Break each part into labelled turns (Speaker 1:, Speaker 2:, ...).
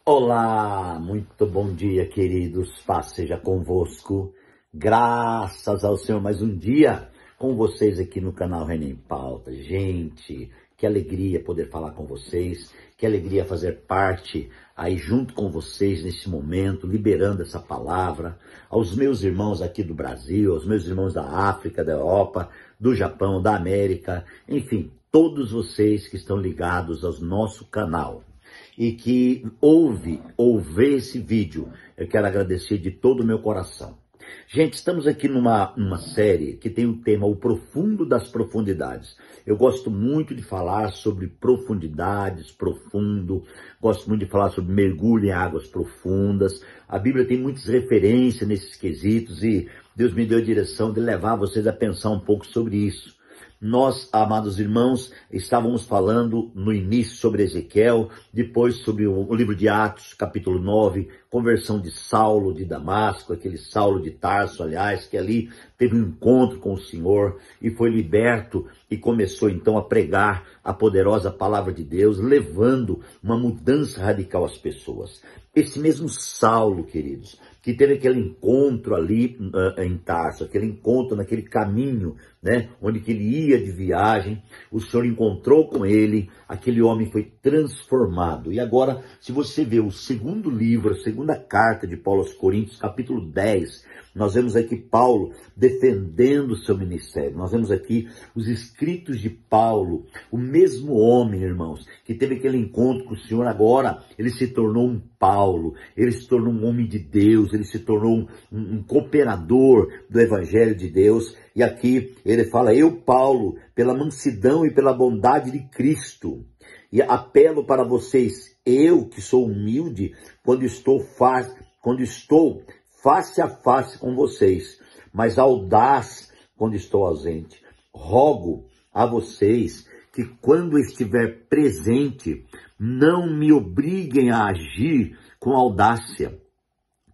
Speaker 1: Olá, muito bom dia, queridos. Paz seja convosco. Graças ao Senhor, mais um dia com vocês aqui no canal Reino em Pauta. Gente, que alegria poder falar com vocês, que alegria fazer parte aí junto com vocês nesse momento, liberando essa palavra aos meus irmãos aqui do Brasil, aos meus irmãos da África, da Europa, do Japão, da América, enfim, todos vocês que estão ligados ao nosso canal e que ouve esse vídeo. Eu quero agradecer de todo o meu coração. Gente, estamos aqui numa série que tem o tema O Profundo das Profundidades. Eu gosto muito de falar sobre profundidades, profundo, gosto muito de falar sobre mergulho em águas profundas. A Bíblia tem muitas referências nesses quesitos e Deus me deu a direção de levar vocês a pensar um pouco sobre isso. Nós, amados irmãos, estávamos falando no início sobre Ezequiel, depois sobre o livro de Atos, capítulo 9, conversão de Saulo de Damasco, aquele Saulo de Tarso, aliás, que ali teve um encontro com o Senhor e foi liberto e começou então a pregar a poderosa palavra de Deus, levando uma mudança radical às pessoas. Esse mesmo Saulo, queridos, que teve aquele encontro ali em Tarso, aquele encontro naquele caminho, né, onde que ele ia de viagem, o Senhor encontrou com ele, aquele homem foi transformado. E agora, se você vê o segundo livro, a segunda carta de Paulo aos Coríntios, capítulo 10, nós vemos aqui Paulo defendendo o seu ministério. Nós vemos aqui os escritos de Paulo, o mesmo homem, irmãos, que teve aquele encontro com o Senhor. Agora ele se tornou um Paulo, ele se tornou um homem de Deus, ele se tornou um cooperador do Evangelho de Deus. E aqui ele fala: eu, Paulo, pela mansidão e pela bondade de Cristo, e apelo para vocês, eu que sou humilde, quando estou face a face com vocês, mas audaz quando estou ausente. Rogo a vocês que quando estiver presente, não me obriguem a agir com audácia,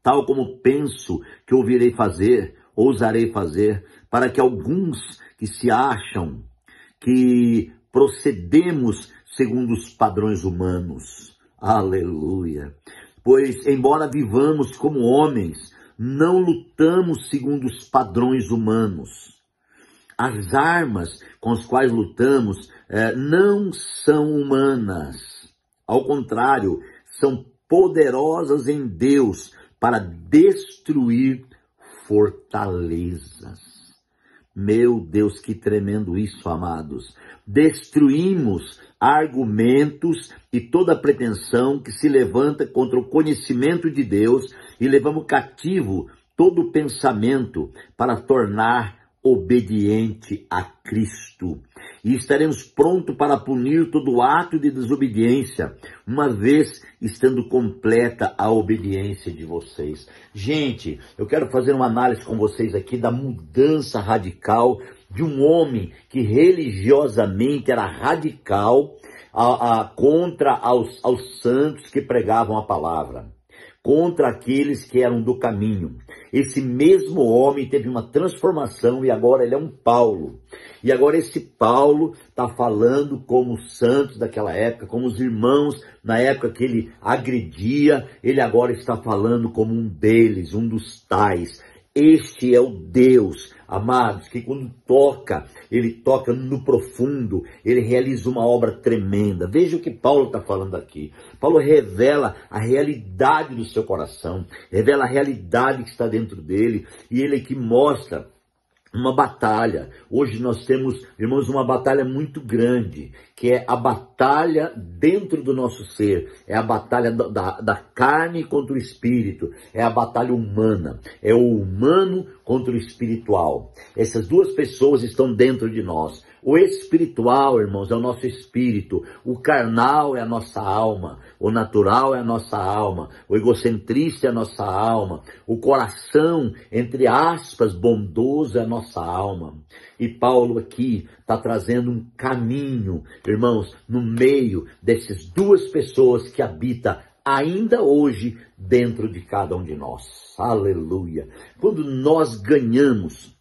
Speaker 1: tal como penso que ousarei fazer, para que alguns que se acham que procedemos segundo os padrões humanos. Aleluia! Pois, embora vivamos como homens, não lutamos segundo os padrões humanos. As armas com as quais lutamos não são humanas. Ao contrário, são poderosas em Deus para destruir fortalezas. Meu Deus, que tremendo isso, amados. Destruímos argumentos e toda pretensão que se levanta contra o conhecimento de Deus e levamos cativo todo pensamento para tornar obediente a Cristo. E estaremos prontos para punir todo ato de desobediência, uma vez estando completa a obediência de vocês. Gente, eu quero fazer uma análise com vocês aqui da mudança radical de um homem que religiosamente era radical contra aos santos que pregavam a palavra, contra aqueles que eram do caminho. Esse mesmo homem teve uma transformação e agora ele é um Paulo. E agora esse Paulo está falando como os santos daquela época, como os irmãos na época que ele agredia, ele agora está falando como um deles, um dos tais. Este é o Deus, amados, que quando toca, ele toca no profundo, ele realiza uma obra tremenda. Veja o que Paulo está falando aqui. Paulo revela a realidade do seu coração, revela a realidade que está dentro dele, e ele aqui mostra uma batalha. Hoje nós temos, irmãos, uma batalha muito grande, que é a batalha dentro do nosso ser, é a batalha da carne contra o espírito, é a batalha humana, é o humano contra o espiritual. Essas duas pessoas estão dentro de nós. O espiritual, irmãos, é o nosso espírito, o carnal é a nossa alma, o natural é a nossa alma, o egocentrista é a nossa alma, o coração, entre aspas, bondoso é a nossa alma. E Paulo aqui está trazendo um caminho, irmãos, no meio dessas duas pessoas que habitam ainda hoje dentro de cada um de nós. Aleluia! Quando nós ganhamos,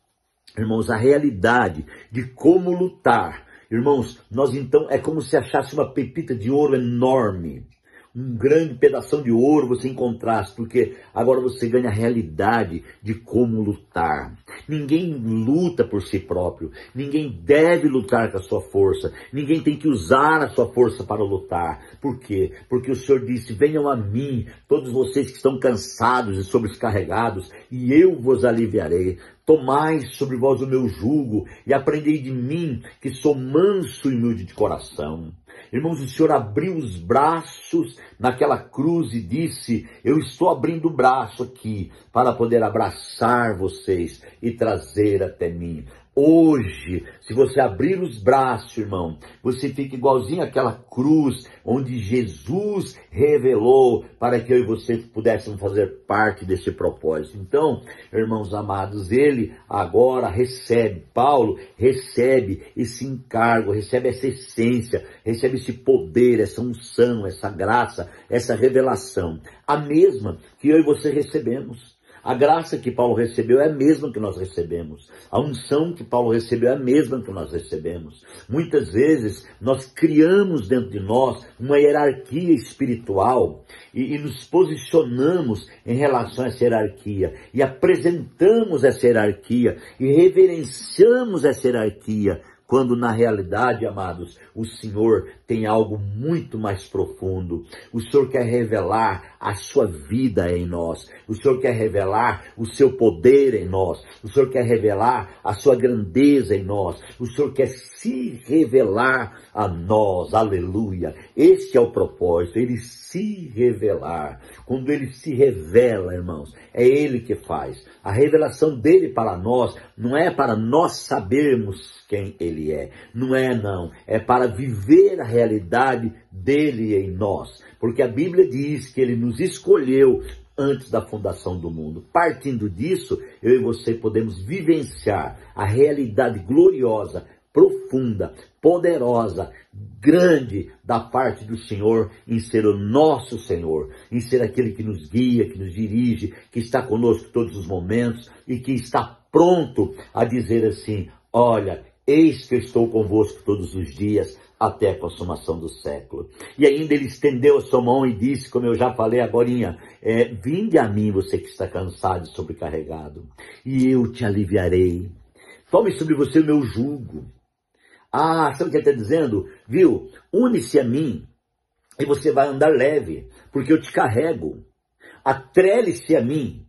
Speaker 1: irmãos, a realidade de como lutar, irmãos, nós então é como se achasse uma pepita de ouro enorme, um grande pedação de ouro você encontrasse, porque agora você ganha a realidade de como lutar. Ninguém luta por si próprio, ninguém deve lutar com a sua força, ninguém tem que usar a sua força para lutar. Por quê? Porque o Senhor disse: venham a mim, todos vocês que estão cansados e sobrecarregados, e eu vos aliviarei. Tomai sobre vós o meu jugo e aprendei de mim, que sou manso e humilde de coração. Irmãos, o Senhor abriu os braços naquela cruz e disse: eu estou abrindo o braço aqui para poder abraçar vocês e trazer até mim. Hoje, se você abrir os braços, irmão, você fica igualzinho àquela cruz onde Jesus revelou para que eu e você pudéssemos fazer parte desse propósito. Então, irmãos amados, ele agora Paulo recebe esse encargo, recebe essa essência, recebe esse poder, essa unção, essa graça, essa revelação, a mesma que eu e você recebemos. A graça que Paulo recebeu é a mesma que nós recebemos. A unção que Paulo recebeu é a mesma que nós recebemos. Muitas vezes nós criamos dentro de nós uma hierarquia espiritual e nos posicionamos em relação a essa hierarquia e apresentamos essa hierarquia e reverenciamos essa hierarquia, quando na realidade, amados, o Senhor tem algo muito mais profundo. O Senhor quer revelar a sua vida em nós. O Senhor quer revelar o seu poder em nós. O Senhor quer revelar a sua grandeza em nós. O Senhor quer se revelar a nós. Aleluia. Este é o propósito, ele se revelar. Quando ele se revela, irmãos, é ele que faz. A revelação dele para nós não é para nós sabermos quem ele é. Não é, não. É para viver a realidade dele em nós. Porque a Bíblia diz que ele nos escolheu antes da fundação do mundo. Partindo disso, eu e você podemos vivenciar a realidade gloriosa, profunda, poderosa, grande da parte do Senhor em ser o nosso Senhor, em ser aquele que nos guia, que nos dirige, que está conosco todos os momentos e que está pronto a dizer assim: olha, eis que eu estou convosco todos os dias, até a consumação do século. E ainda ele estendeu a sua mão e disse, como eu já falei agorinha, vinde a mim, você que está cansado e sobrecarregado, e eu te aliviarei. Tome sobre você o meu jugo. Ah, sabe o que ele está dizendo? Viu? Une-se a mim e você vai andar leve, porque eu te carrego. Atrele-se a mim.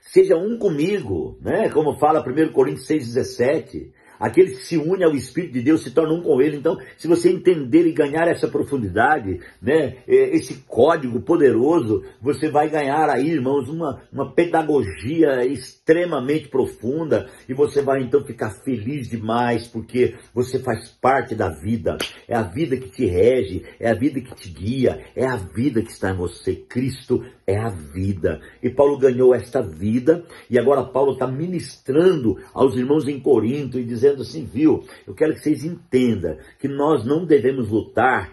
Speaker 1: Seja um comigo, né? Como fala 1 Coríntios 6,17. Aquele que se une ao Espírito de Deus se torna um com ele. Então, se você entender e ganhar essa profundidade, né, esse código poderoso, você vai ganhar aí, irmãos, uma pedagogia extremamente profunda, e você vai então ficar feliz demais, porque você faz parte da vida. É a vida que te rege, é a vida que te guia, é a vida que está em você. Cristo é a vida. E Paulo ganhou esta vida, e agora Paulo está ministrando aos irmãos em Corinto e dizendo assim: viu, eu quero que vocês entendam que nós não devemos lutar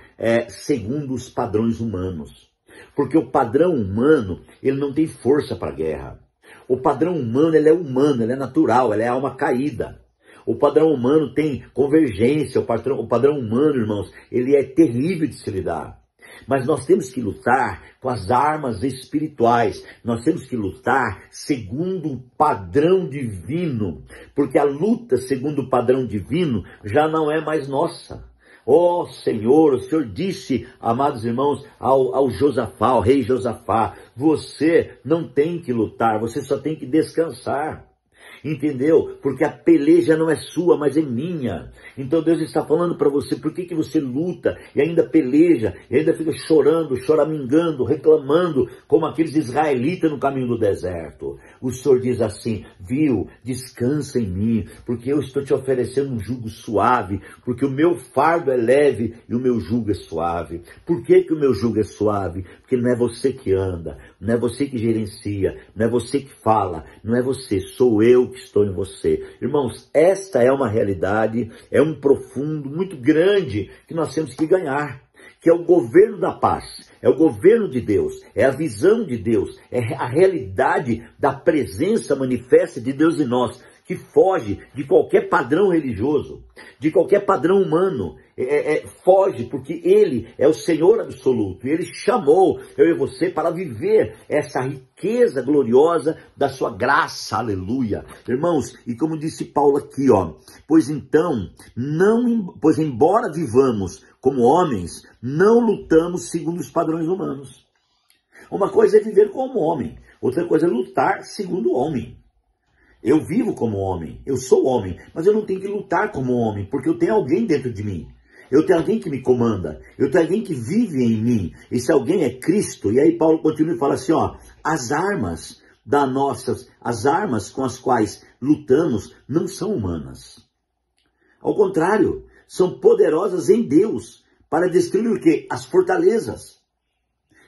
Speaker 1: segundo os padrões humanos, porque o padrão humano, ele não tem força para a guerra. O padrão humano, ele é humano, ele é natural, ele é alma caída. O padrão humano tem convergência, o padrão humano, irmãos, ele é terrível de se lidar. Mas nós temos que lutar com as armas espirituais. Nós temos que lutar segundo o padrão divino. Porque a luta segundo o padrão divino já não é mais nossa. Oh Senhor, o Senhor disse, amados irmãos, ao Josafá, ao rei Josafá: você não tem que lutar, você só tem que descansar. Entendeu? Porque a peleja não é sua, mas é minha. Então Deus está falando para você: por que você luta e ainda peleja, e ainda fica chorando, choramingando, reclamando, como aqueles israelitas no caminho do deserto? O Senhor diz assim: viu, descansa em mim, porque eu estou te oferecendo um jugo suave, porque o meu fardo é leve e o meu jugo é suave. Por que o meu jugo é suave? Porque não é você que anda, não é você que gerencia, não é você que fala, não é você, sou eu que estou em você. Irmãos, esta é uma realidade, é um profundo muito grande que nós temos que ganhar, que é o governo da paz, é o governo de Deus, é a visão de Deus, é a realidade da presença manifesta de Deus em nós, que foge de qualquer padrão religioso, de qualquer padrão humano. foge, porque Ele é o Senhor absoluto. E Ele chamou eu e você para viver essa riqueza gloriosa da sua graça, aleluia. Irmãos, e como disse Paulo aqui, pois embora vivamos como homens, não lutamos segundo os padrões humanos. Uma coisa é viver como homem, outra coisa é lutar segundo o homem. Eu vivo como homem, eu sou homem, mas eu não tenho que lutar como homem, porque eu tenho alguém dentro de mim. Eu tenho alguém que me comanda, eu tenho alguém que vive em mim. Esse alguém é Cristo. E aí Paulo continua e fala assim, as armas com as quais lutamos não são humanas. Ao contrário, são poderosas em Deus para destruir o quê? As fortalezas.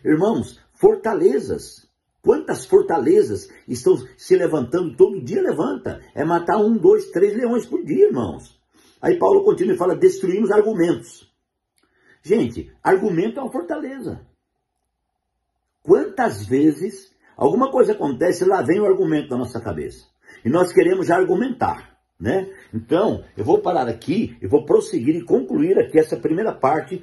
Speaker 1: Irmãos, fortalezas. Quantas fortalezas estão se levantando? Todo dia levanta. É matar 1, 2, 3 leões por dia, irmãos. Aí Paulo continua e fala, destruímos argumentos. Gente, argumento é uma fortaleza. Quantas vezes alguma coisa acontece, lá vem o argumento na nossa cabeça. E nós queremos já argumentar, né? Então, eu vou parar aqui, eu vou prosseguir e concluir aqui essa primeira parte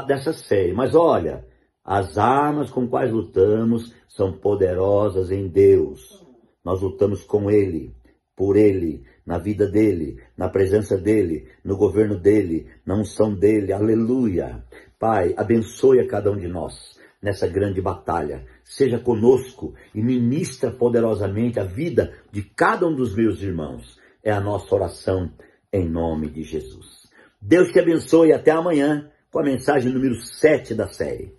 Speaker 1: dessa série. Mas olha, as armas com quais lutamos são poderosas em Deus. Nós lutamos com Ele, por Ele, na vida dEle, na presença dEle, no governo dEle, na unção dEle, aleluia. Pai, abençoe a cada um de nós nessa grande batalha. Seja conosco e ministra poderosamente a vida de cada um dos meus irmãos. É a nossa oração em nome de Jesus. Deus te abençoe e até amanhã com a mensagem número 7 da série.